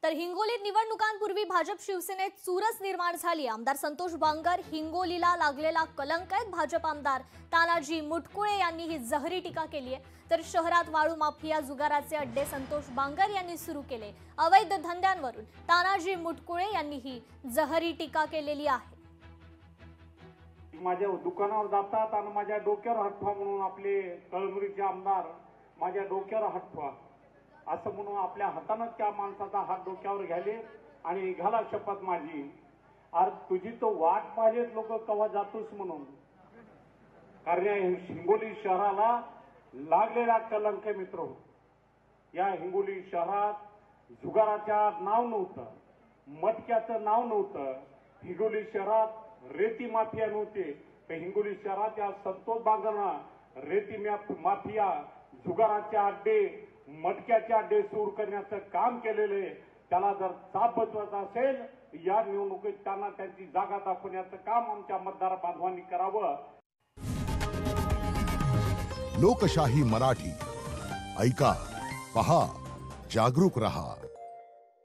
तर हिंगोलीत निवडणुकांपूर्वी भाजप शिवसेनेत चुरस निर्माण झाली। आमदार संतोष बांगर हिंगोलीला लागलेला कलंक आहेत। भाजप आमदार तानाजी मुटकुळे यांनी ही जहरी टीका केली आहे। तर शहरात वाळू माफिया जुगाराचे अड्डे संतोष बांगर यांनी सुरू केले। अवैध धंद्यांवरून तानाजी मुटकुळे यांनी ही जहरी टीका केलेली आहे। माझ्या दुकानावर जातात आणि माझ्या डोक्यावर हात ठेवा म्हणून आपले कळमुरीचे आमदार माझ्या डोक्यावर हात ठेवा असं म्हणून आपल्या हाताने त्या माणसाचा हात डोक्यावर घ्याले आणि घाला शपथ माझी। अरे तुझी तो वाट पाहिलेत लोक कवा जातोस म्हणून। कारण या हिंगोली शहराला लागलेला कलंक मित्र, या हिंगोली शहरात जुगाराच्या नाव नव्हतं, मटक्याचं नाव नव्हतं, हिंगोली शहरात रेती माफिया नव्हते। हिंगोली शहरात या संतोष बांगरना रेती माफिया जुगाराचे अड्डे मटक्याचे अड्डे सुरू करण्याचं काम केलेले। त्याला जर चाप बसवायचा असेल या निवडणुकीत त्यांना त्यांची जागा दाखवण्याचं काम आमच्या मतदार बांधवांनी करावं। लोकशाही मराठी ऐका, पहा, जागरूक रहा।